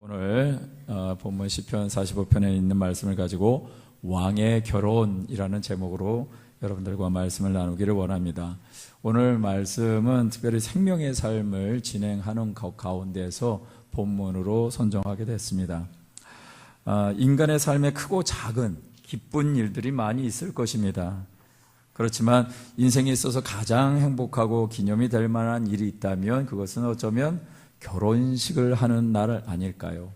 오늘 본문 시편 45편에 있는 말씀을 가지고 왕의 결혼이라는 제목으로 여러분들과 말씀을 나누기를 원합니다. 오늘 말씀은 특별히 생명의 삶을 진행하는 가운데에서 본문으로 선정하게 됐습니다. 인간의 삶에 크고 작은 기쁜 일들이 많이 있을 것입니다. 그렇지만 인생에 있어서 가장 행복하고 기념이 될 만한 일이 있다면 그것은 어쩌면 결혼식을 하는 날 아닐까요?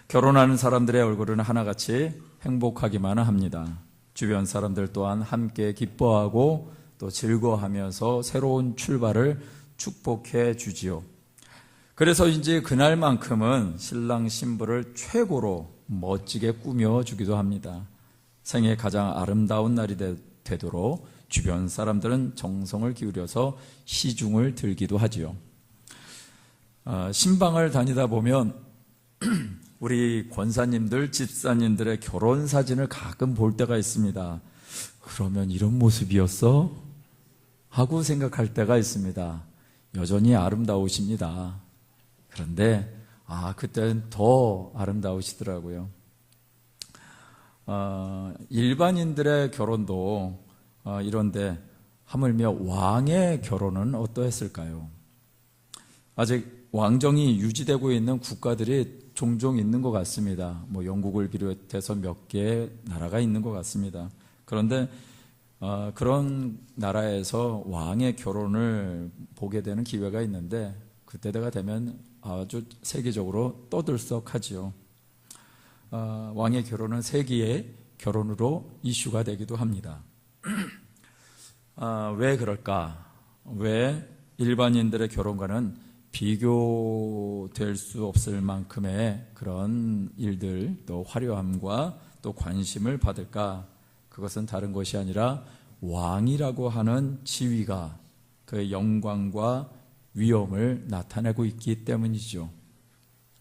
결혼하는 사람들의 얼굴은 하나같이 행복하기만 합니다. 주변 사람들 또한 함께 기뻐하고 또 즐거워하면서 새로운 출발을 축복해 주지요. 그래서 이제 그날만큼은 신랑 신부를 최고로 멋지게 꾸며주기도 합니다. 생애 가장 아름다운 날이 되도록 주변 사람들은 정성을 기울여서 시중을 들기도 하지요. 신방을 다니다 보면 우리 권사님들, 집사님들의 결혼 사진을 가끔 볼 때가 있습니다. 그러면 이런 모습이었어? 하고 생각할 때가 있습니다. 여전히 아름다우십니다. 그런데 그때는 더 아름다우시더라고요. 일반인들의 결혼도 이런데 하물며 왕의 결혼은 어떠했을까요? 아직 왕정이 유지되고 있는 국가들이 종종 있는 것 같습니다. 영국을 비롯해서 몇 개의 나라가 있는 것 같습니다. 그런데 그런 나라에서 왕의 결혼을 보게 되는 기회가 있는데 그때가 되면 아주 세계적으로 떠들썩하지요. 왕의 결혼은 세계의 결혼으로 이슈가 되기도 합니다. 왜 그럴까? 왜 일반인들의 결혼과는 비교될 수 없을 만큼의 그런 일들, 또 화려함과 또 관심을 받을까? 그것은 다른 것이 아니라 왕이라고 하는 지위가 그의 영광과 위엄을 나타내고 있기 때문이죠.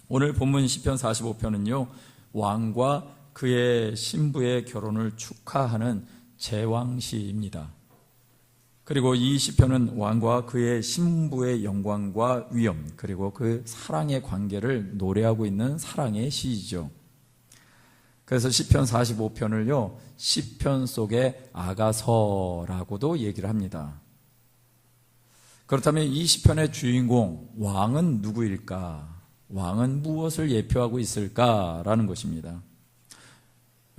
오늘 본문 시편 45편은요, 왕과 그의 신부의 결혼을 축하하는 제왕시입니다. 그리고 이 시편은 왕과 그의 신부의 영광과 위엄, 그리고 그 사랑의 관계를 노래하고 있는 사랑의 시이죠. 그래서 시편 45편을요, 시편 속의 아가서라고도 얘기를 합니다. 그렇다면 이 시편의 주인공 왕은 누구일까? 왕은 무엇을 예표하고 있을까라는 것입니다.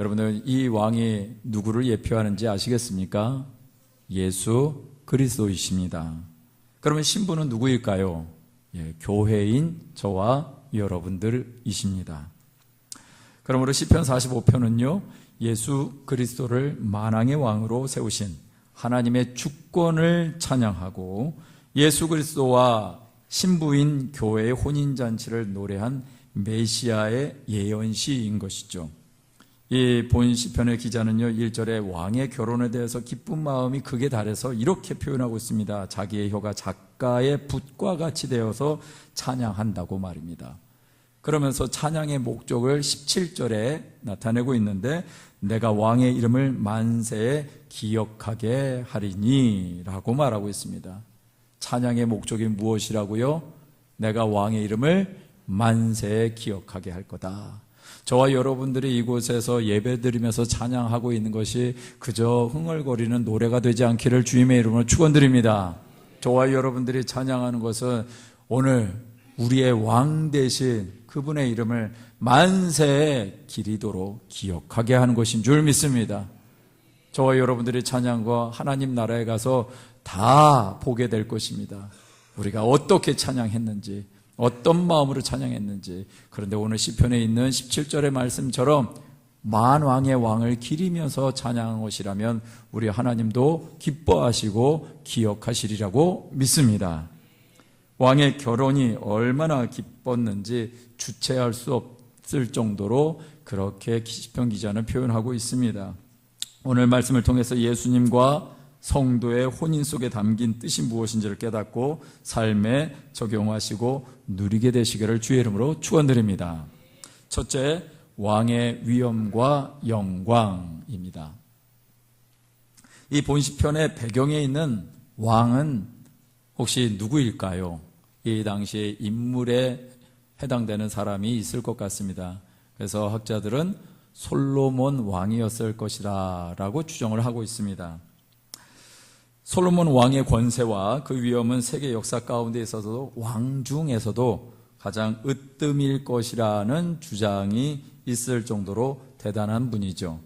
여러분들, 이 왕이 누구를 예표하는지 아시겠습니까? 예수 그리스도이십니다. 그러면 신부는 누구일까요? 교회인 저와 여러분들이십니다. 그러므로 시편 45편은요, 예수 그리스도를 만왕의 왕으로 세우신 하나님의 주권을 찬양하고 예수 그리스도와 신부인 교회의 혼인잔치를 노래한 메시아의 예언시인 것이죠. 이 본 시편의 기자는요, 1절에 왕의 결혼에 대해서 기쁜 마음이 극에 달해서 이렇게 표현하고 있습니다. 자기의 혀가 작가의 붓과 같이 되어서 찬양한다고 말입니다. 그러면서 찬양의 목적을 17절에 나타내고 있는데, 내가 왕의 이름을 만세에 기억하게 하리니 라고 말하고 있습니다. 찬양의 목적이 무엇이라고요? 내가 왕의 이름을 만세에 기억하게 할 거다. 저와 여러분들이 이곳에서 예배드리면서 찬양하고 있는 것이 그저 흥얼거리는 노래가 되지 않기를 주님의 이름으로 축원드립니다. 저와 여러분들이 찬양하는 것은 오늘 우리의 왕 대신 그분의 이름을 만세에 기리도록 기억하게 하는 것인 줄 믿습니다. 저와 여러분들이 찬양과 하나님 나라에 가서 다 보게 될 것입니다. 우리가 어떻게 찬양했는지, 어떤 마음으로 찬양했는지. 그런데 오늘 시편에 있는 17절의 말씀처럼 만왕의 왕을 기리면서 찬양한 것이라면 우리 하나님도 기뻐하시고 기억하시리라고 믿습니다. 왕의 결혼이 얼마나 기뻤는지 주체할 수 없을 정도로 그렇게 시편 기자는 표현하고 있습니다. 오늘 말씀을 통해서 예수님과 성도의 혼인 속에 담긴 뜻이 무엇인지를 깨닫고 삶에 적용하시고 누리게 되시기를 주의 이름으로 축원드립니다. 첫째, 왕의 위엄과 영광입니다. 이 본시편의 배경에 있는 왕은 혹시 누구일까요? 이 당시의 인물의 해당되는 사람이 있을 것 같습니다. 그래서 학자들은 솔로몬 왕이었을 것이다 라고 추정을 하고 있습니다. 솔로몬 왕의 권세와 그 위엄은 세계 역사 가운데 있어서도 왕 중에서도 가장 으뜸일 것이라는 주장이 있을 정도로 대단한 분이죠.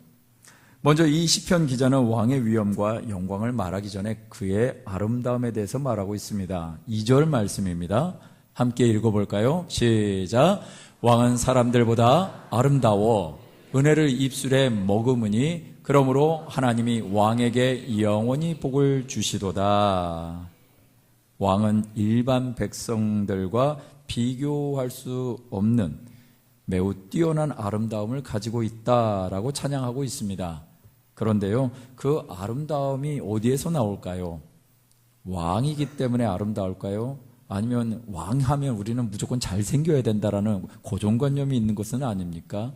먼저 이 시편 기자는 왕의 위엄과 영광을 말하기 전에 그의 아름다움에 대해서 말하고 있습니다. 2절 말씀입니다. 함께 읽어볼까요? 시작. 왕은 사람들보다 아름다워 은혜를 입술에 머금으니 그러므로 하나님이 왕에게 영원히 복을 주시도다. 왕은 일반 백성들과 비교할 수 없는 매우 뛰어난 아름다움을 가지고 있다라고 찬양하고 있습니다. 그런데요, 그 아름다움이 어디에서 나올까요? 왕이기 때문에 아름다울까요? 아니면 왕하면 우리는 무조건 잘생겨야 된다라는 고정관념이 있는 것은 아닙니까?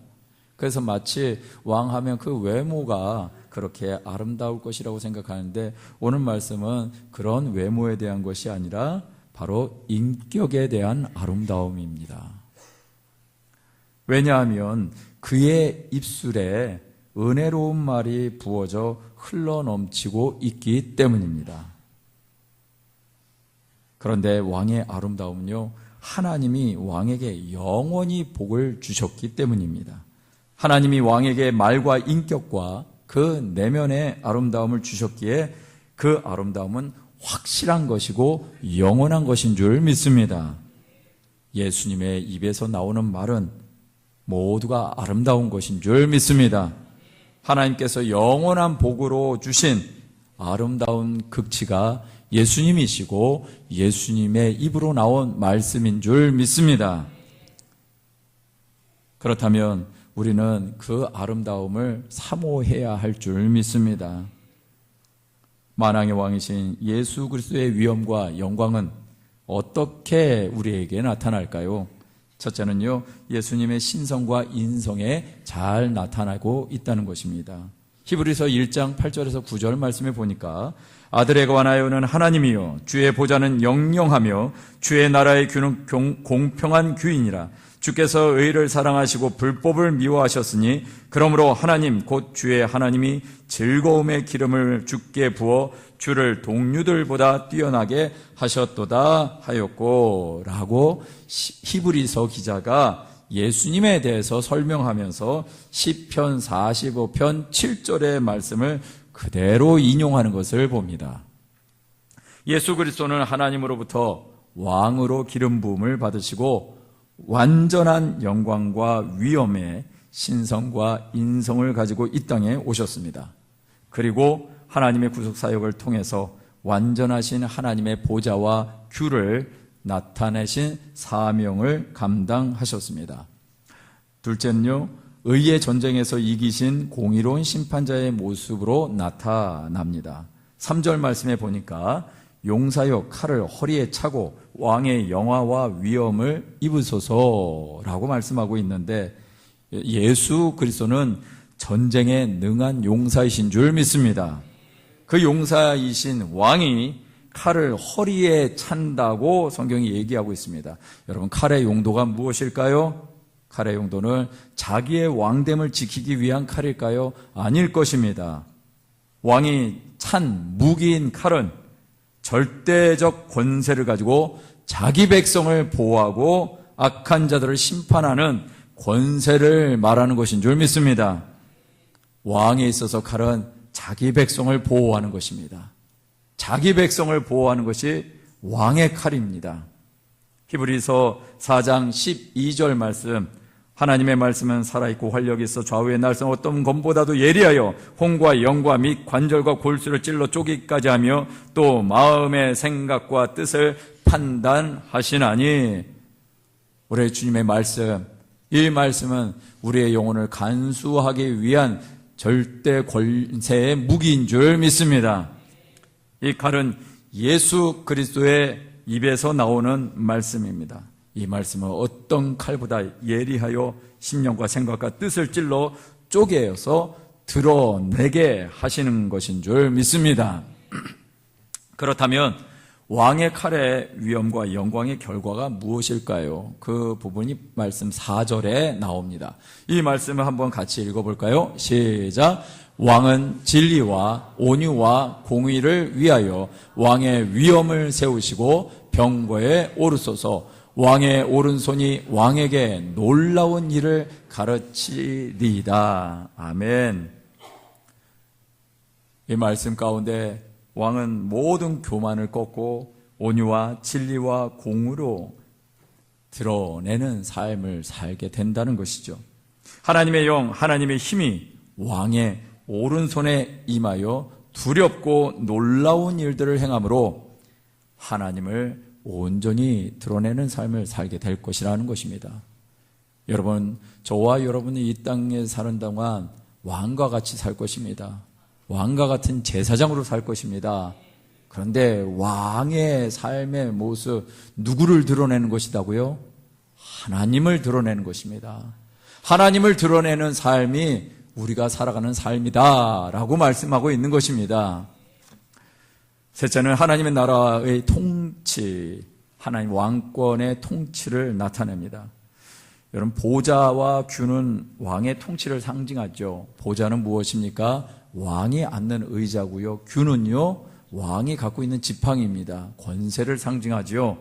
그래서 마치 왕하면 그 외모가 그렇게 아름다울 것이라고 생각하는데 오늘 말씀은 그런 외모에 대한 것이 아니라 바로 인격에 대한 아름다움입니다. 왜냐하면 그의 입술에 은혜로운 말이 부어져 흘러넘치고 있기 때문입니다. 그런데 왕의 아름다움은요, 하나님이 왕에게 영원히 복을 주셨기 때문입니다. 하나님이 왕에게 말과 인격과 그 내면의 아름다움을 주셨기에 그 아름다움은 확실한 것이고 영원한 것인 줄 믿습니다. 예수님의 입에서 나오는 말은 모두가 아름다운 것인 줄 믿습니다. 하나님께서 영원한 복으로 주신 아름다운 극치가 예수님이시고 예수님의 입으로 나온 말씀인 줄 믿습니다. 그렇다면 우리는 그 아름다움을 사모해야 할 줄 믿습니다. 만왕의 왕이신 예수 그리스도의 위엄과 영광은 어떻게 우리에게 나타날까요? 첫째는요, 예수님의 신성과 인성에 잘 나타나고 있다는 것입니다. 히브리서 1장 8절에서 9절 말씀에 보니까 아들에 관하여는 하나님이요 주의 보좌는 영영하며 주의 나라의 규는 공평한 규이니라. 주께서 의를 사랑하시고 불법을 미워하셨으니 그러므로 하나님 곧 주의 하나님이 즐거움의 기름을 주께 부어 주를 동류들보다 뛰어나게 하셨도다 하였고 라고 히브리서 기자가 예수님에 대해서 설명하면서 시편 45편 7절의 말씀을 그대로 인용하는 것을 봅니다. 예수 그리스도는 하나님으로부터 왕으로 기름 부음을 받으시고 완전한 영광과 위엄의 신성과 인성을 가지고 이 땅에 오셨습니다. 그리고 하나님의 구속사역을 통해서 완전하신 하나님의 보좌와 규를 나타내신 사명을 감당하셨습니다. 둘째는요, 의의 전쟁에서 이기신 공의로운 심판자의 모습으로 나타납니다. 3절 말씀에 보니까 용사여 칼을 허리에 차고 왕의 영화와 위엄을 입으소서라고 말씀하고 있는데 예수 그리스도는 전쟁에 능한 용사이신 줄 믿습니다. 그 용사이신 왕이 칼을 허리에 찬다고 성경이 얘기하고 있습니다. 여러분, 칼의 용도가 무엇일까요? 칼의 용도는 자기의 왕됨을 지키기 위한 칼일까요? 아닐 것입니다. 왕이 찬 무기인 칼은 절대적 권세를 가지고 자기 백성을 보호하고 악한 자들을 심판하는 권세를 말하는 것인 줄 믿습니다. 왕에 있어서 칼은 자기 백성을 보호하는 것입니다. 자기 백성을 보호하는 것이 왕의 칼입니다. 히브리서 4장 12절 말씀, 하나님의 말씀은 살아있고 활력이 있어 좌우의 날선 어떤 검보다도 예리하여 혼과 영과 및 관절과 골수를 찔러 쪼개기까지 하며 또 마음의 생각과 뜻을 판단하시나니. 우리 주님의 말씀, 이 말씀은 우리의 영혼을 간수하기 위한 절대 권세의 무기인 줄 믿습니다. 이 칼은 예수 그리스도의 입에서 나오는 말씀입니다. 이 말씀은 어떤 칼보다 예리하여 심령과 생각과 뜻을 찔러 쪼개어서 드러내게 하시는 것인 줄 믿습니다. 그렇다면 왕의 칼의 위엄과 영광의 결과가 무엇일까요? 그 부분이 말씀 4절에 나옵니다. 이 말씀을 한번 같이 읽어볼까요? 시작. 왕은 진리와 온유와 공의를 위하여 왕의 위엄을 세우시고 병거에 오르소서. 왕의 오른손이 왕에게 놀라운 일을 가르치리이다. 아멘. 이 말씀 가운데 왕은 모든 교만을 꺾고 온유와 진리와 공의로 드러내는 삶을 살게 된다는 것이죠. 하나님의 영, 하나님의 힘이 왕의 오른손에 임하여 두렵고 놀라운 일들을 행함으로 하나님을 온전히 드러내는 삶을 살게 될 것이라는 것입니다. 여러분, 저와 여러분이 이 땅에 사는 동안 왕과 같이 살 것입니다. 왕과 같은 제사장으로 살 것입니다. 그런데 왕의 삶의 모습, 누구를 드러내는 것이다고요? 하나님을 드러내는 것입니다. 하나님을 드러내는 삶이 우리가 살아가는 삶이다 라고 말씀하고 있는 것입니다. 셋째는 하나님의 나라의 통치, 하나님 왕권의 통치를 나타냅니다. 여러분, 보좌와 균은 왕의 통치를 상징하죠. 보좌는 무엇입니까? 왕이 앉는 의자고요. 균은요, 왕이 갖고 있는 지팡이입니다. 권세를 상징하죠.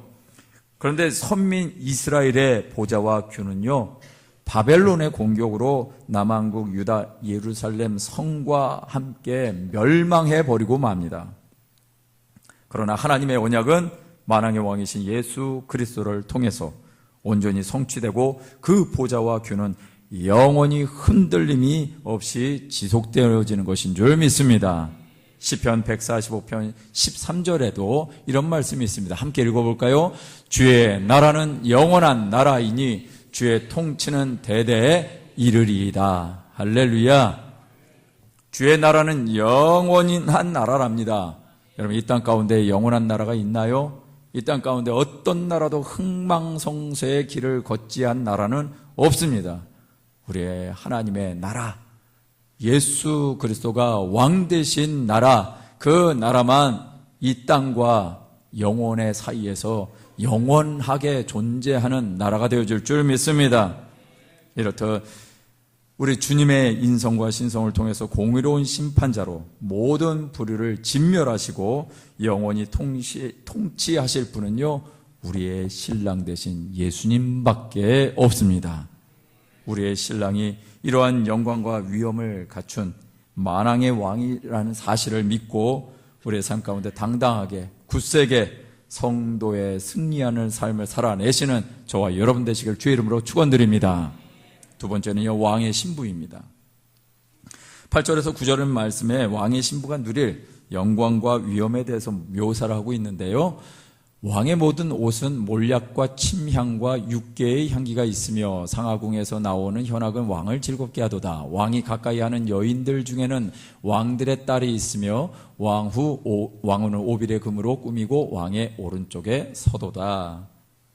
그런데 선민 이스라엘의 보좌와 균은요, 바벨론의 공격으로 남왕국 유다 예루살렘 성과 함께 멸망해 버리고 맙니다. 그러나 하나님의 언약은 만왕의 왕이신 예수 그리스도를 통해서 온전히 성취되고 그 보좌와 균은 영원히 흔들림이 없이 지속되어지는 것인 줄 믿습니다. 시편 145편 13절에도 이런 말씀이 있습니다. 함께 읽어볼까요? 주의 나라는 영원한 나라이니 주의 통치는 대대에 이르리이다. 할렐루야. 주의 나라는 영원한 나라랍니다. 여러분, 이 땅 가운데 영원한 나라가 있나요? 이 땅 가운데 어떤 나라도 흥망성쇠의 길을 걷지 않은 나라는 없습니다. 우리의 하나님의 나라, 예수 그리스도가 왕 되신 나라, 그 나라만 이 땅과 영혼의 사이에서 영원하게 존재하는 나라가 되어질 줄 믿습니다. 이렇듯 우리 주님의 인성과 신성을 통해서 공의로운 심판자로 모든 불의를 진멸하시고 영원히 통치하실 분은요, 우리의 신랑 되신 예수님밖에 없습니다. 우리의 신랑이 이러한 영광과 위엄을 갖춘 만왕의 왕이라는 사실을 믿고 우리의 삶 가운데 당당하게 굳세게 성도의 승리하는 삶을 살아내시는 저와 여러분 되시길 주의 이름으로 축원드립니다. 두 번째는요, 왕의 신부입니다. 8절에서 9절 말씀에 왕의 신부가 누릴 영광과 위엄에 대해서 묘사를 하고 있는데요, 왕의 모든 옷은 몰약과 침향과 육개의 향기가 있으며 상하궁에서 나오는 현악은 왕을 즐겁게 하도다. 왕이 가까이 하는 여인들 중에는 왕들의 딸이 있으며 왕후는 오빌의 금으로 꾸미고 왕의 오른쪽에 서도다.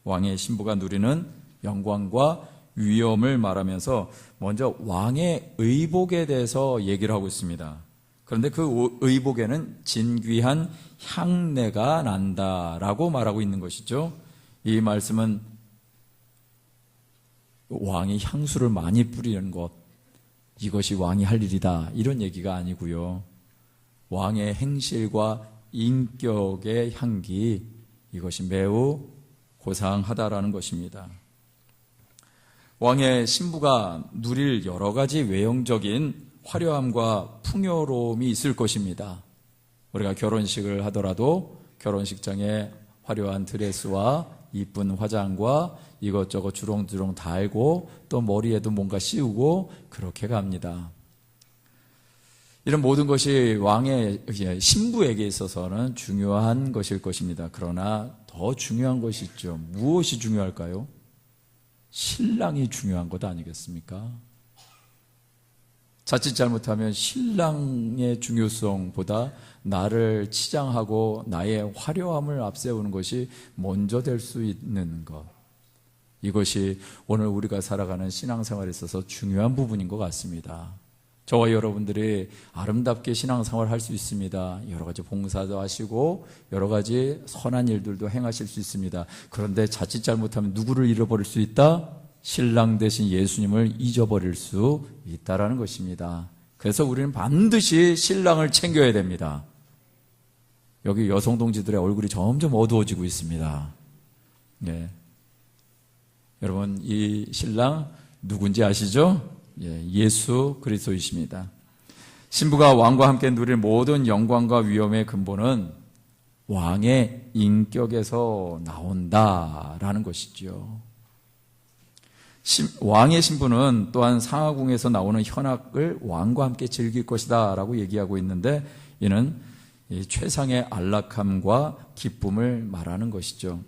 왕의 신부가 누리는 영광과 위엄을 말하면서 먼저 왕의 의복에 대해서 얘기를 하고 있습니다. 그런데 그 의복에는 진귀한 향내가 난다라고 말하고 있는 것이죠. 이 말씀은 왕이 향수를 많이 뿌리는 것, 이것이 왕이 할 일이다, 이런 얘기가 아니고요. 왕의 행실과 인격의 향기, 이것이 매우 고상하다라는 것입니다. 왕의 신부가 누릴 여러 가지 외형적인 화려함과 풍요로움이 있을 것입니다. 우리가 결혼식을 하더라도 결혼식장에 화려한 드레스와 이쁜 화장과 이것저것 주렁주렁 달고 또 머리에도 뭔가 씌우고 그렇게 갑니다. 이런 모든 것이 왕의 신부에게 있어서는 중요한 것일 것입니다. 그러나 더 중요한 것이 있죠. 무엇이 중요할까요? 신랑이 중요한 것 아니겠습니까? 자칫 잘못하면 신랑의 중요성보다 나를 치장하고 나의 화려함을 앞세우는 것이 먼저 될 수 있는 것, 이것이 오늘 우리가 살아가는 신앙생활에 있어서 중요한 부분인 것 같습니다. 저와 여러분들이 아름답게 신앙생활 할 수 있습니다. 여러 가지 봉사도 하시고 여러 가지 선한 일들도 행하실 수 있습니다. 그런데 자칫 잘못하면 누구를 잃어버릴 수 있다? 신랑 되신 예수님을 잊어버릴 수 있다라는 것입니다. 그래서 우리는 반드시 신랑을 챙겨야 됩니다. 여기 여성 동지들의 얼굴이 점점 어두워지고 있습니다. 네. 여러분, 이 신랑 누군지 아시죠? 예수 그리스도이십니다. 신부가 왕과 함께 누릴 모든 영광과 위엄의 근본은 왕의 인격에서 나온다라는 것이죠. 왕의 신부는 또한 상하궁에서 나오는 현악을 왕과 함께 즐길 것이다 라고 얘기하고 있는데, 이는 최상의 안락함과 기쁨을 말하는 것이죠.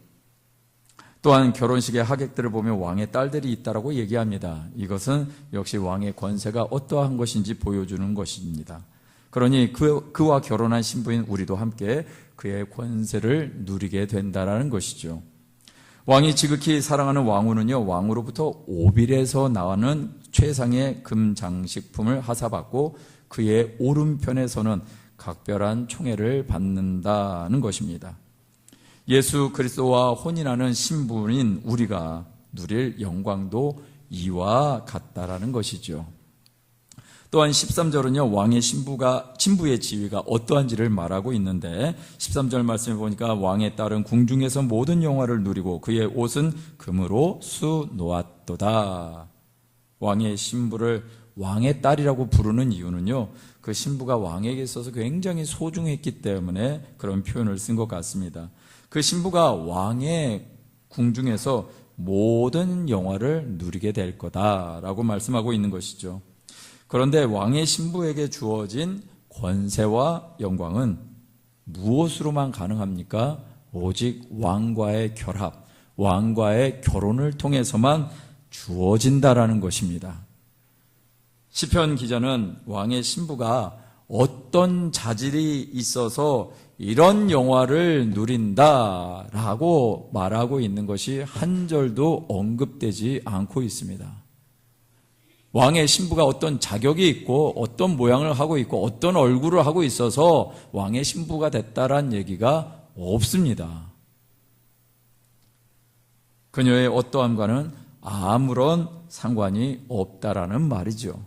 또한 결혼식의 하객들을 보면 왕의 딸들이 있다라고 얘기합니다. 이것은 역시 왕의 권세가 어떠한 것인지 보여주는 것입니다. 그러니 그와 결혼한 신부인 우리도 함께 그의 권세를 누리게 된다라는 것이죠. 왕이 지극히 사랑하는 왕후는요, 왕으로부터 오빌에서 나오는 최상의 금장식품을 하사받고 그의 오른편에서는 각별한 총애를 받는다는 것입니다. 예수 그리스도와 혼인하는 신부인 우리가 누릴 영광도 이와 같다라는 것이죠. 또한 13절은요, 왕의 신부의 지위가 어떠한지를 말하고 있는데, 13절 말씀해 보니까 왕의 딸은 궁중에서 모든 영화를 누리고 그의 옷은 금으로 수놓았도다. 왕의 신부를 왕의 딸이라고 부르는 이유는요, 그 신부가 왕에게 있어서 굉장히 소중했기 때문에 그런 표현을 쓴 것 같습니다. 그 신부가 왕의 궁중에서 모든 영화를 누리게 될 거다라고 말씀하고 있는 것이죠. 그런데 왕의 신부에게 주어진 권세와 영광은 무엇으로만 가능합니까? 오직 왕과의 결합, 왕과의 결혼을 통해서만 주어진다라는 것입니다. 시편 기자는 왕의 신부가 어떤 자질이 있어서 이런 영화를 누린다라고 말하고 있는 것이 한 절도 언급되지 않고 있습니다. 왕의 신부가 어떤 자격이 있고 어떤 모양을 하고 있고 어떤 얼굴을 하고 있어서 왕의 신부가 됐다란 얘기가 없습니다. 그녀의 어떠함과는 아무런 상관이 없다라는 말이죠.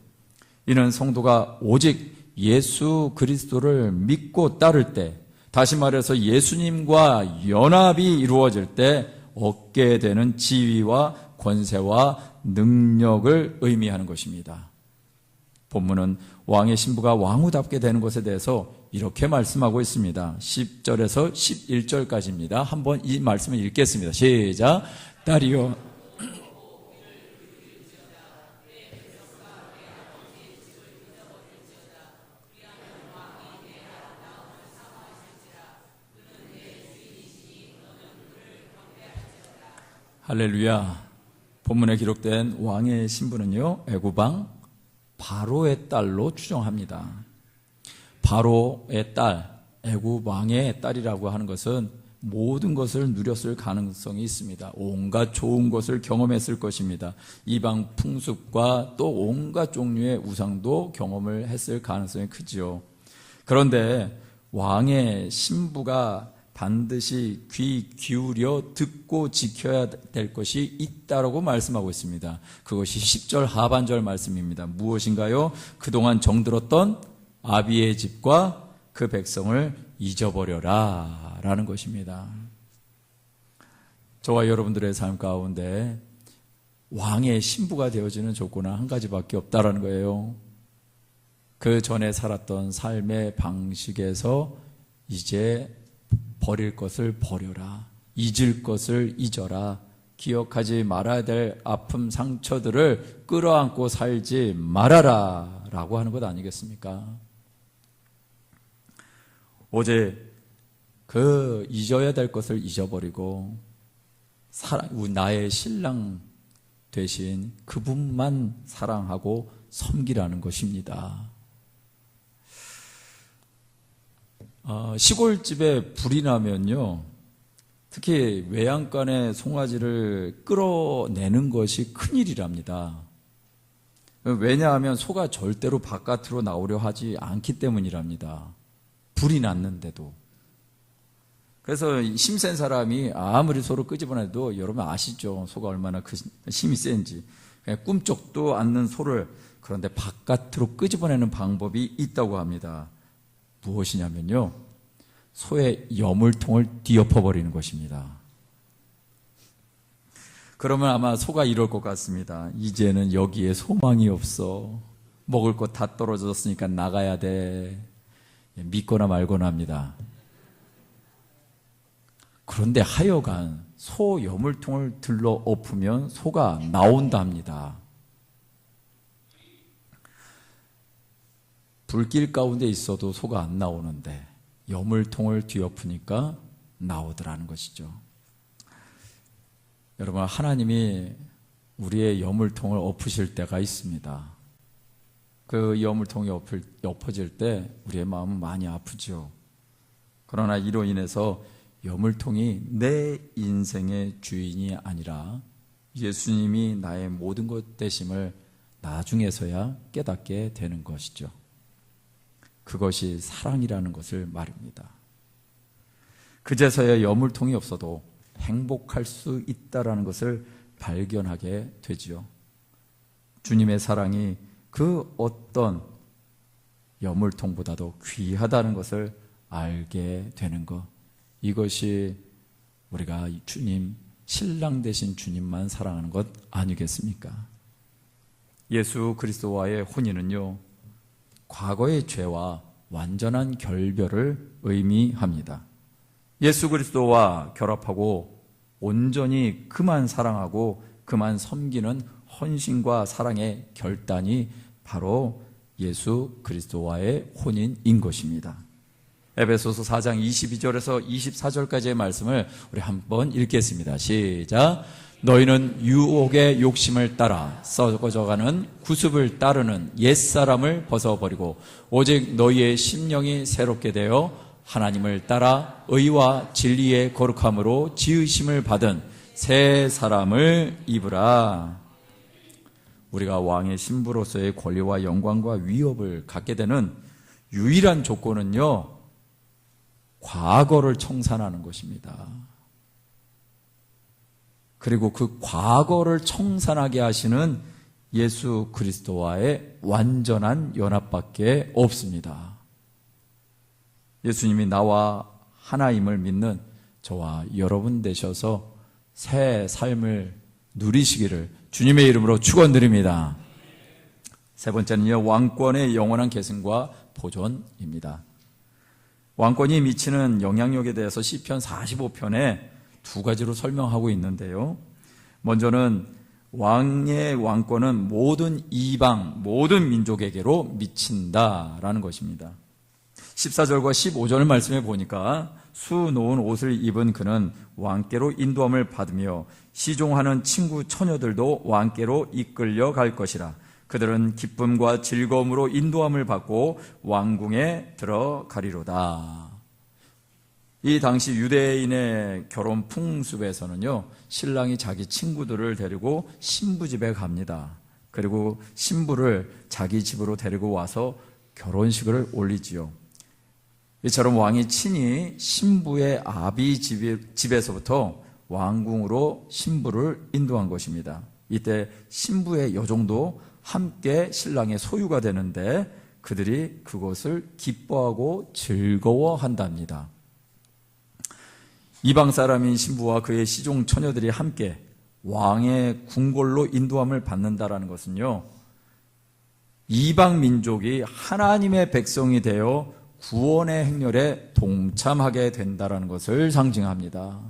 이는 성도가 오직 예수 그리스도를 믿고 따를 때, 다시 말해서 예수님과 연합이 이루어질 때 얻게 되는 지위와 권세와 능력을 의미하는 것입니다. 본문은 왕의 신부가 왕후답게 되는 것에 대해서 이렇게 말씀하고 있습니다. 10절에서 11절까지입니다. 한번 이 말씀을 읽겠습니다. 시작. 딸이여, 할렐루야. 본문에 기록된 왕의 신부는요, 애굽왕 바로의 딸로 추정합니다. 바로의 딸, 애굽왕의 딸이라고 하는 것은 모든 것을 누렸을 가능성이 있습니다. 온갖 좋은 것을 경험했을 것입니다. 이방 풍습과 또 온갖 종류의 우상도 경험을 했을 가능성이 크지요. 그런데 왕의 신부가 반드시 귀 기울여 듣고 지켜야 될 것이 있다라고 말씀하고 있습니다. 그것이 10절 하반절 말씀입니다. 무엇인가요? 그동안 정들었던 아비의 집과 그 백성을 잊어버려라 라는 것입니다. 저와 여러분들의 삶 가운데 왕의 신부가 되어지는 조건은 한 가지밖에 없다라는 거예요. 그 전에 살았던 삶의 방식에서 이제 버릴 것을 버려라. 잊을 것을 잊어라. 기억하지 말아야 될 아픔, 상처들을 끌어안고 살지 말아라 라고 하는 것 아니겠습니까? 어제 그 잊어야 될 것을 잊어버리고 나의 신랑 대신 그분만 사랑하고 섬기라는 것입니다. 시골집에 불이 나면요, 특히 외양간의 송아지를 끌어내는 것이 큰일이랍니다. 왜냐하면 소가 절대로 바깥으로 나오려 하지 않기 때문이랍니다. 불이 났는데도. 그래서 힘센 사람이 아무리 소를 끄집어내도 여러분 아시죠? 소가 얼마나 힘이 센지. 그냥 꿈쩍도 않는 소를 그런데 바깥으로 끄집어내는 방법이 있다고 합니다. 무엇이냐면요, 소의 여물통을 뒤엎어버리는 것입니다. 그러면 아마 소가 이럴 것 같습니다. 이제는 여기에 소망이 없어. 먹을 것 다 떨어졌으니까 나가야 돼. 믿거나 말거나 합니다. 그런데 하여간 소 여물통을 들러 엎으면 소가 나온다 합니다. 불길 가운데 있어도 소가 안 나오는데 여물통을 뒤엎으니까 나오더라는 것이죠. 여러분, 하나님이 우리의 여물통을 엎으실 때가 있습니다. 그 여물통이 엎어질 때 우리의 마음은 많이 아프죠. 그러나 이로 인해서 여물통이 내 인생의 주인이 아니라 예수님이 나의 모든 것 되심을 나중에서야 깨닫게 되는 것이죠. 그것이 사랑이라는 것을 말입니다. 그제서야 여물통이 없어도 행복할 수 있다라는 것을 발견하게 되지요. 주님의 사랑이 그 어떤 여물통보다도 귀하다는 것을 알게 되는 것, 이것이 우리가 주님, 신랑 되신 주님만 사랑하는 것 아니겠습니까? 예수 그리스도와의 혼인은요, 과거의 죄와 완전한 결별을 의미합니다. 예수 그리스도와 결합하고 온전히 그만 사랑하고 그만 섬기는 헌신과 사랑의 결단이 바로 예수 그리스도와의 혼인인 것입니다. 에베소서 4장 22절에서 24절까지의 말씀을 우리 한번 읽겠습니다. 시작. 너희는 유혹의 욕심을 따라 썩어져가는 구습을 따르는 옛사람을 벗어버리고 오직 너희의 심령이 새롭게 되어 하나님을 따라 의와 진리의 거룩함으로 지으심을 받은 새 사람을 입으라. 우리가 왕의 신부로서의 권리와 영광과 위협을 갖게 되는 유일한 조건은요, 과거를 청산하는 것입니다. 그리고 그 과거를 청산하게 하시는 예수 그리스도와의 완전한 연합밖에 없습니다. 예수님이 나와 하나임을 믿는 저와 여러분 되셔서 새 삶을 누리시기를 주님의 이름으로 축원드립니다. 세 번째는요, 왕권의 영원한 계승과 보존입니다. 왕권이 미치는 영향력에 대해서 시편 45편에 두 가지로 설명하고 있는데요, 먼저는 왕의 왕권은 모든 이방, 모든 민족에게로 미친다라는 것입니다. 14절과 15절 말씀에 보니까 수놓은 옷을 입은 그는 왕께로 인도함을 받으며 시종하는 친구 처녀들도 왕께로 이끌려 갈 것이라. 그들은 기쁨과 즐거움으로 인도함을 받고 왕궁에 들어가리로다. 이 당시 유대인의 결혼 풍습에서는요, 신랑이 자기 친구들을 데리고 신부 집에 갑니다. 그리고 신부를 자기 집으로 데리고 와서 결혼식을 올리지요. 이처럼 왕이 친히 신부의 아비 집에서부터 왕궁으로 신부를 인도한 것입니다. 이때 신부의 여종도 함께 신랑의 소유가 되는데 그들이 그것을 기뻐하고 즐거워한답니다. 이방 사람인 신부와 그의 시종 처녀들이 함께 왕의 궁궐로 인도함을 받는다라는 것은요, 이방 민족이 하나님의 백성이 되어 구원의 행렬에 동참하게 된다라는 것을 상징합니다.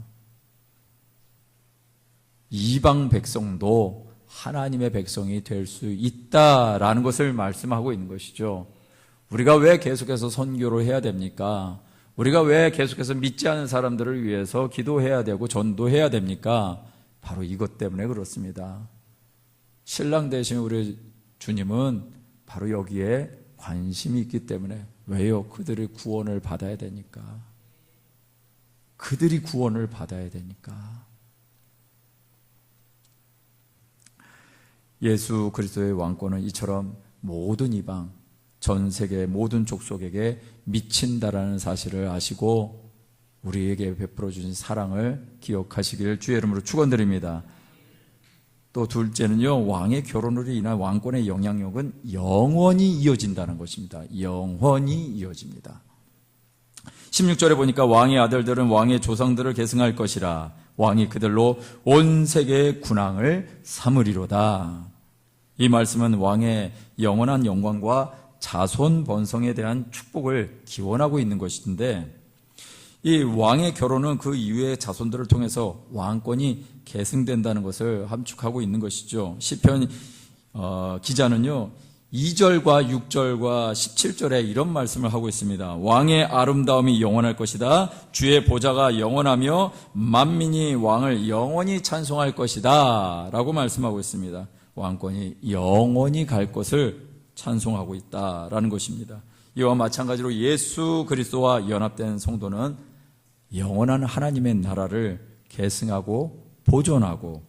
이방 백성도 하나님의 백성이 될 수 있다라는 것을 말씀하고 있는 것이죠. 우리가 왜 계속해서 선교를 해야 됩니까? 우리가 왜 계속해서 믿지 않은 사람들을 위해서 기도해야 되고 전도해야 됩니까? 바로 이것 때문에 그렇습니다. 신랑 되신 우리 주님은 바로 여기에 관심이 있기 때문에. 왜요? 그들이 구원을 받아야 되니까. 그들이 구원을 받아야 되니까. 예수 그리스도의 왕권은 이처럼 모든 이방, 전 세계 모든 족속에게 미친다라는 사실을 아시고 우리에게 베풀어 주신 사랑을 기억하시길 주의 이름으로 축원드립니다. 또 둘째는요, 왕의 결혼으로 인한 왕권의 영향력은 영원히 이어진다는 것입니다. 영원히 이어집니다. 16절에 보니까 왕의 아들들은 왕의 조상들을 계승할 것이라 왕이 그들로 온 세계의 군왕을 삼으리로다. 이 말씀은 왕의 영원한 영광과 자손 번성에 대한 축복을 기원하고 있는 것인데, 이 왕의 결혼은 그 이후의 자손들을 통해서 왕권이 계승된다는 것을 함축하고 있는 것이죠. 시편 기자는요 2절과 6절과 17절에 이런 말씀을 하고 있습니다. 왕의 아름다움이 영원할 것이다. 주의 보좌가 영원하며 만민이 왕을 영원히 찬송할 것이다 라고 말씀하고 있습니다. 왕권이 영원히 갈 것을 찬송하고 있다라는 것입니다. 이와 마찬가지로 예수 그리스도와 연합된 성도는 영원한 하나님의 나라를 계승하고 보존하고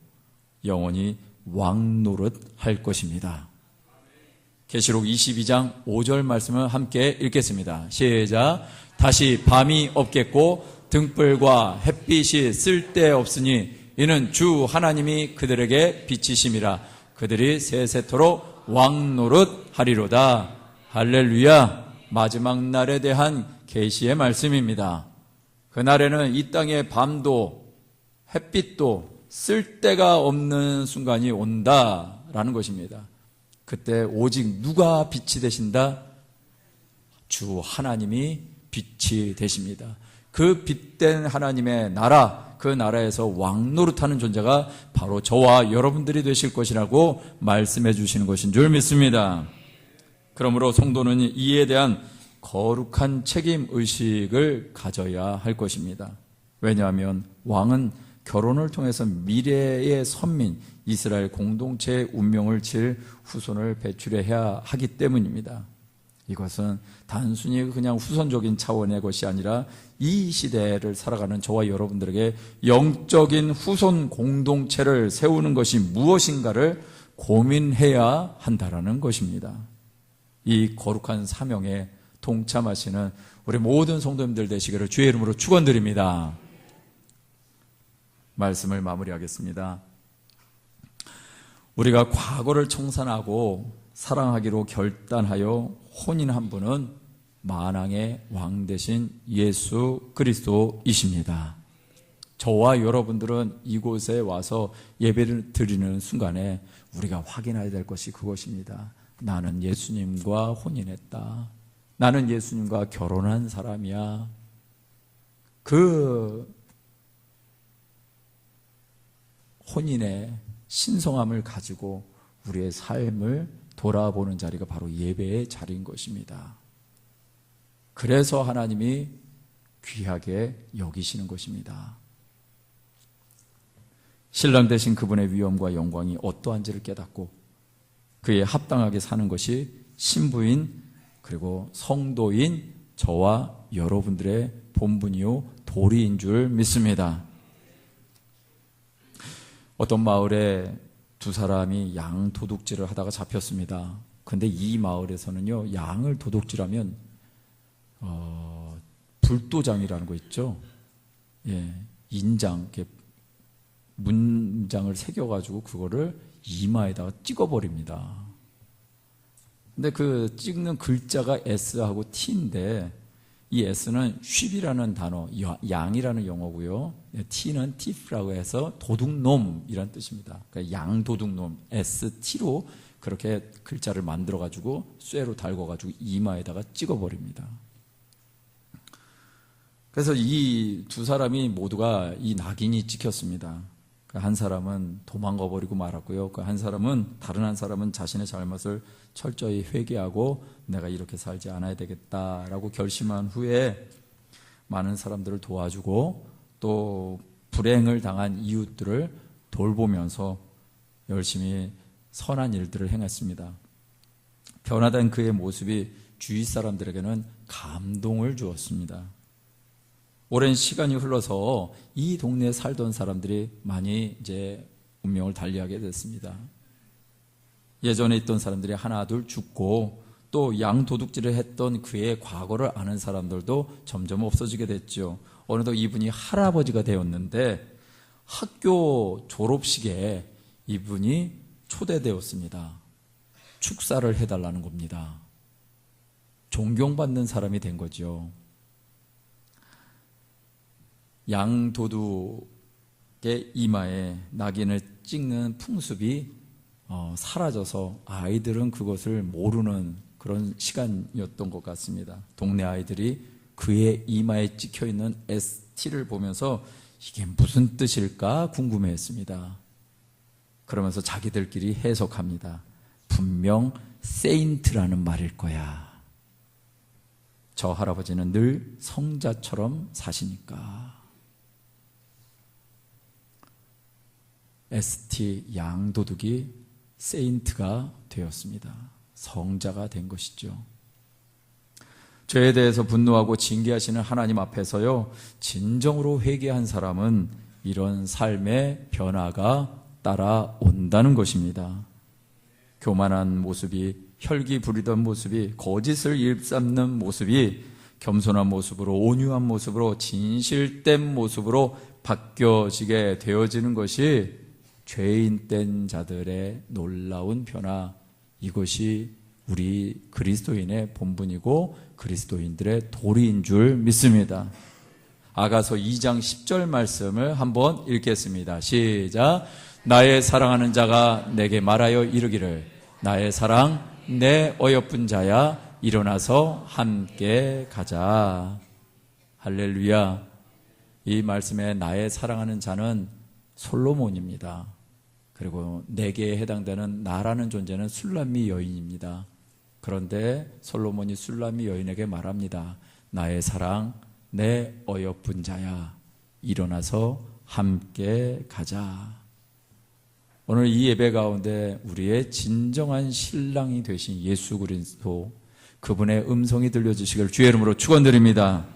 영원히 왕노릇할 것입니다. 계시록 22장 5절 말씀을 함께 읽겠습니다. 시작. 다시 밤이 없겠고 등불과 햇빛이 쓸데없으니 이는 주 하나님이 그들에게 빛이심이라. 그들이 세세토록 왕노릇하리로다. 할렐루야. 마지막 날에 대한 계시의 말씀입니다. 그날에는 이 땅의 밤도 햇빛도 쓸데가 없는 순간이 온다라는 것입니다. 그때 오직 누가 빛이 되신다? 주 하나님이 빛이 되십니다. 그 빛된 하나님의 나라, 그 나라에서 왕노릇하는 존재가 바로 저와 여러분들이 되실 것이라고 말씀해 주시는 것인 줄 믿습니다. 그러므로 성도는 이에 대한 거룩한 책임의식을 가져야 할 것입니다. 왜냐하면 왕은 결혼을 통해서 미래의 선민, 이스라엘 공동체의 운명을 질 후손을 배출해야 하기 때문입니다. 이것은 단순히 그냥 후손적인 차원의 것이 아니라 이 시대를 살아가는 저와 여러분들에게 영적인 후손 공동체를 세우는 것이 무엇인가를 고민해야 한다라는 것입니다. 이 거룩한 사명에 동참하시는 우리 모든 성도님들 되시기를 주의 이름으로 축원드립니다. 말씀을 마무리하겠습니다. 우리가 과거를 청산하고 사랑하기로 결단하여 혼인한 분은 만왕의 왕 되신 예수 그리스도이십니다. 저와 여러분들은 이곳에 와서 예배를 드리는 순간에 우리가 확인해야 될 것이 그것입니다. 나는 예수님과 혼인했다. 나는 예수님과 결혼한 사람이야. 그 혼인의 신성함을 가지고 우리의 삶을 돌아보는 자리가 바로 예배의 자리인 것입니다. 그래서 하나님이 귀하게 여기시는 것입니다. 신랑 되신 그분의 위엄과 영광이 어떠한지를 깨닫고 그에 합당하게 사는 것이 신부인 그리고 성도인 저와 여러분들의 본분이요 도리인 줄 믿습니다. 어떤 마을에 두 사람이 양 도둑질을 하다가 잡혔습니다. 근데 이 마을에서는요, 양을 도둑질하면 불도장이라는 거 있죠. 예, 인장, 이렇게 문장을 새겨가지고 그거를 이마에다가 찍어버립니다. 근데 그 찍는 글자가 S하고 T인데 이 S는 쉽이라는 단어, 양이라는 영어고요. T는 thief라고 해서 도둑놈이란 뜻입니다. 그러니까 양도둑놈, ST로 그렇게 글자를 만들어가지고 쇠로 달궈가지고 이마에다가 찍어버립니다. 그래서 이 두 사람이 모두가 이 낙인이 찍혔습니다. 한 사람은 도망가 버리고 말았고요. 다른 한 사람은 자신의 잘못을 철저히 회개하고 내가 이렇게 살지 않아야 되겠다라고 결심한 후에 많은 사람들을 도와주고 또 불행을 당한 이웃들을 돌보면서 열심히 선한 일들을 행했습니다. 변화된 그의 모습이 주위 사람들에게는 감동을 주었습니다. 오랜 시간이 흘러서 이 동네에 살던 사람들이 많이 이제 운명을 달리하게 됐습니다. 예전에 있던 사람들이 하나 둘 죽고 또 양도둑질을 했던 그의 과거를 아는 사람들도 점점 없어지게 됐죠. 어느덧 이분이 할아버지가 되었는데 학교 졸업식에 이분이 초대되었습니다. 축사를 해달라는 겁니다. 존경받는 사람이 된 거죠. 양도둑의 이마에 낙인을 찍는 풍습이 사라져서 아이들은 그것을 모르는 그런 시간이었던 것 같습니다. 동네 아이들이 그의 이마에 찍혀있는 ST를 보면서 이게 무슨 뜻일까 궁금해했습니다. 그러면서 자기들끼리 해석합니다. 분명 세인트라는 말일 거야. 저 할아버지는 늘 성자처럼 사시니까. ST 양도둑이 세인트가 되었습니다. 성자가 된 것이죠. 죄에 대해서 분노하고 징계하시는 하나님 앞에서요, 진정으로 회개한 사람은 이런 삶의 변화가 따라온다는 것입니다. 교만한 모습이, 혈기 부리던 모습이, 거짓을 일삼는 모습이 겸손한 모습으로, 온유한 모습으로, 진실된 모습으로 바뀌어지게 되어지는 것이 죄인된 자들의 놀라운 변화, 이것이 우리 그리스도인의 본분이고 그리스도인들의 도리인 줄 믿습니다. 아가서 2장 10절 말씀을 한번 읽겠습니다. 시작. 나의 사랑하는 자가 내게 말하여 이르기를 나의 사랑 내 어여쁜 자야 일어나서 함께 가자. 할렐루야. 이 말씀에 나의 사랑하는 자는 솔로몬입니다. 그리고 내게 해당되는 나라는 존재는 술람미 여인입니다. 그런데 솔로몬이 술람미 여인에게 말합니다. 나의 사랑 내 어여쁜 자야 일어나서 함께 가자. 오늘 이 예배 가운데 우리의 진정한 신랑이 되신 예수 그리스도, 그분의 음성이 들려주시기를 주의 이름으로 축원드립니다.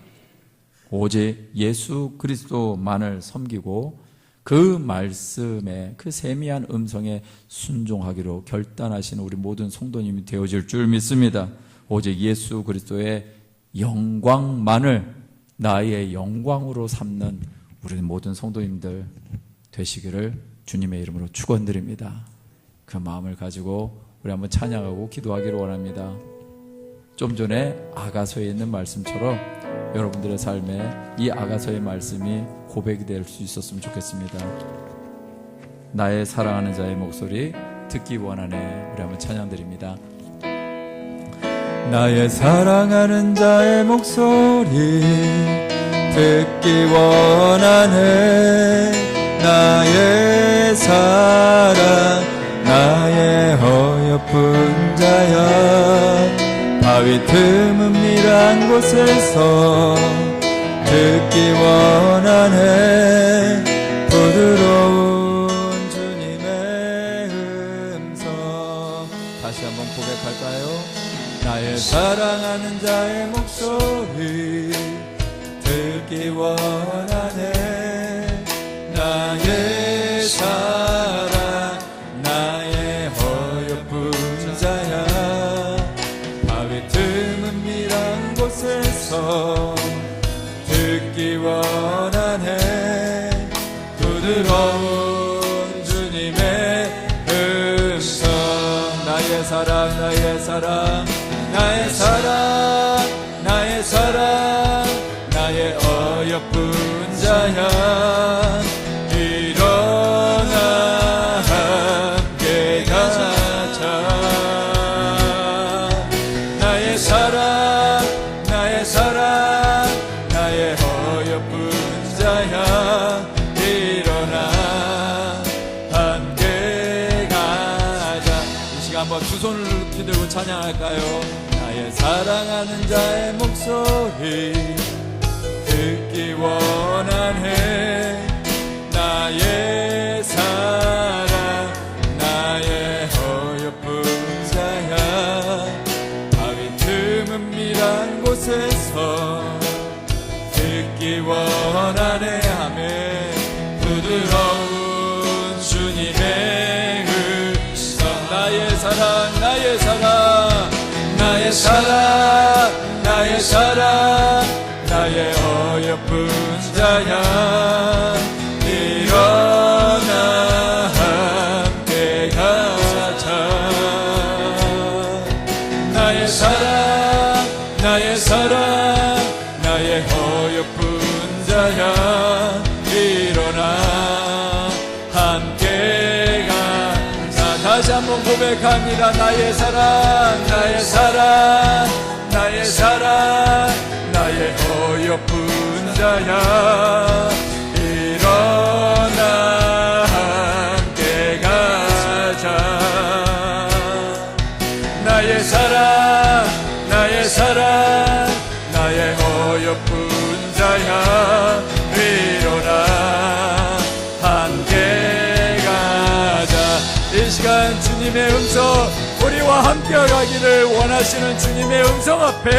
오직 예수 그리스도만을 섬기고 그 말씀에, 그 세미한 음성에 순종하기로 결단하신 우리 모든 성도님이 되어질 줄 믿습니다. 오직 예수 그리스도의 영광만을 나의 영광으로 삼는 우리 모든 성도님들 되시기를 주님의 이름으로 축원드립니다. 그 마음을 가지고 우리 한번 찬양하고 기도하기를 원합니다. 좀 전에 아가서에 있는 말씀처럼 여러분들의 삶에 이 아가서의 말씀이 고백이 될 수 있었으면 좋겠습니다. 나의 사랑하는 자의 목소리 듣기 원하네. 우리 한번 찬양 드립니다. 나의 사랑하는 자의 목소리 듣기 원하네. 나의 사랑 나의 어여쁜 자야 바위 틈은 밀한 곳에서 듣기 원하네. 부드러운 주님의 음성. 다시 한번 고백할까요? 나의 사랑하는 자의 목소리 듣기 원하네. 나의 사랑 나의 어여쁜 자야 바위 틈은 밀한 곳에서 듣기 원하네. 부드러운 주님의 음성. 나의 사랑 나의 사랑 나의 사랑 나의 사랑 나의 어여쁜 자야 일어나 함께 가자. 나의 사랑 나의 사랑 나의 어여쁜 자야 일어나 함께 가자. 이 시간 한번 두 손을 높이 들고 찬양할까요? 나의 사랑하는 자의 목소리 듣기 원하네. 나의 사랑 나의 어여쁜 자야 바위 틈은 밀한 곳에서 듣기 원하네. 아멘. 부드러운 주님의 음성. 나의 사랑 사랑 나의 사랑 나의 사랑 나의 사랑 나의 어여쁜 자야 일어나 함께 가자 나의 사랑 나의 사랑 나의 어여쁜 자야 일어나 함께 가자 다시 한번 고백합니다 나의 사랑 나의 사랑 나의 사랑 나의 어여쁜 자야 일어나 함께 가자 나의 사랑 나의 사랑 나의 어여쁜 자야 일어나 함께 가자 이 시간 주님의 음성 우리와 함께 가기를 원하시는 주님의 음성 앞에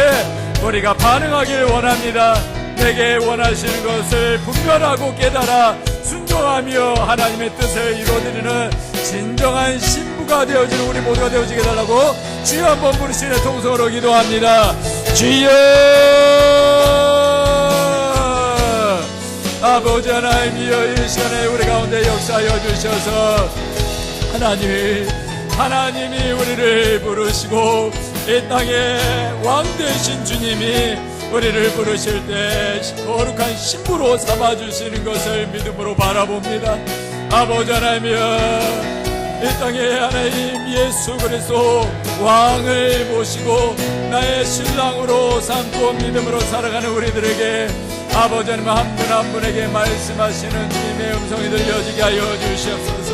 우리가 반응하기를 원합니다. 내게 원하시는 것을 분별하고 깨달아 순종하며 하나님의 뜻을 이루어드리는 진정한 신부가 되어지는 우리 모두가 되어지게 달라고 주여 한번 부르시는 통성으로 기도합니다. 주여 아버지 하나님이여 이 시간에 우리 가운데 역사하여 주셔서 하나님이 우리를 부르시고 이 땅에 왕 되신 주님이 우리를 부르실 때 거룩한 신부로 삼아주시는 것을 믿음으로 바라봅니다. 아버지 하나님이여 이 땅에 하나님 예수 그리스도 왕을 모시고 나의 신랑으로 삼고 믿음으로 살아가는 우리들에게 아버지 하나님 한 분 한 분에게 말씀하시는 주님의 음성이 들려지게 하여 주시옵소서.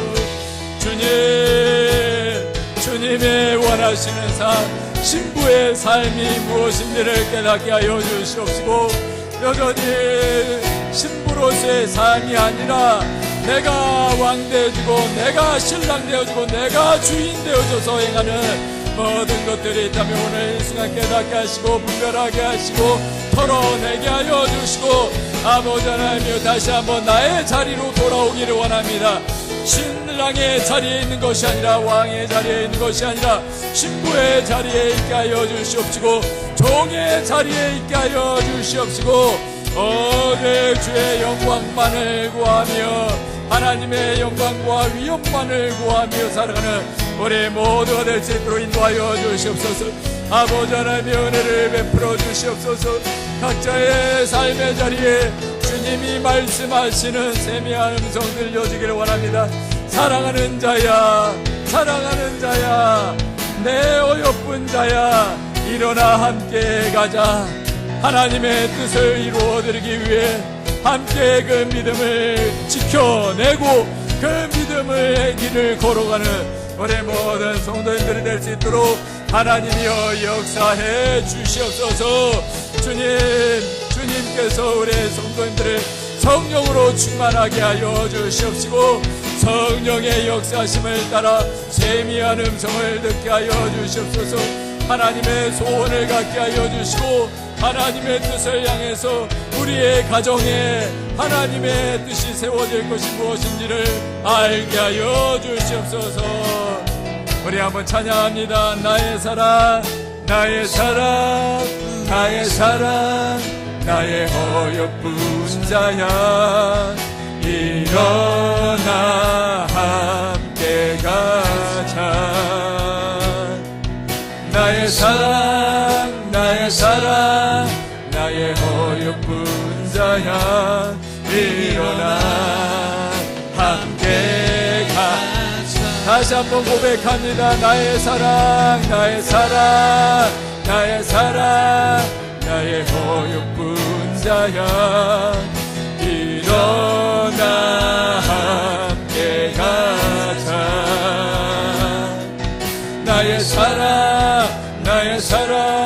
주님의 원하시는 삶 신부의 삶이 무엇인지를 깨닫게 하여 주시옵시고 여전히 신부로서의 삶이 아니라 내가 왕 되어지고 내가 신랑 되어지고 내가 주인 되어져서 행하는 모든 것들이 있다면 오늘 이 순간 깨닫게 하시고 분별하게 하시고 털어내게 하여 주시고 아버지 하나님이여 다시 한번 나의 자리로 돌아오기를 원합니다. 신랑의 자리에 있는 것이 아니라 왕의 자리에 있는 것이 아니라 신부의 자리에 있게 하여 주시옵시고 종의 자리에 있게 하여 주시옵시고 오직 주의 영광만을 구하며 하나님의 영광과 위엄만을 구하며 살아가는 우리 모두가 될 수 있도록 인도하여 주시옵소서. 아버지 하나님의 은혜를 베풀어 주시옵소서. 각자의 삶의 자리에 주님이 말씀하시는 세미한 음성 들려지기를 원합니다. 사랑하는 자야 사랑하는 자야 내 어여쁜 자야 일어나 함께 가자. 하나님의 뜻을 이루어드리기 위해 함께 그 믿음을 지켜내고 그 믿음의 길을 걸어가는 우리 모든 성도님들이 될 수 있도록 하나님이여 역사해 주시옵소서. 주님께서 우리 성도님들을 성령으로 충만하게 하여 주시옵시고 성령의 역사심을 따라 세미한 음성을 듣게 하여 주시옵소서. 하나님의 소원을 갖게 하여 주시고 하나님의 뜻을 향해서 우리의 가정에 하나님의 뜻이 세워질 것이 무엇인지를 알게 하여 주시옵소서. 우리 한번 찬양합니다. 나의 사랑 나의 사랑 나의 사랑 나의 어여쁜 자야 일어나 함께 가자. 나의 사랑 나의 사랑 나의 어여쁜 자야 일어나 함께 가자. 다시 한번 고백합니다. 나의 사랑 나의 사랑 나의 사랑 나의 어여쁜 자야 일어나 함께 가자. 나의 사랑 나의 사랑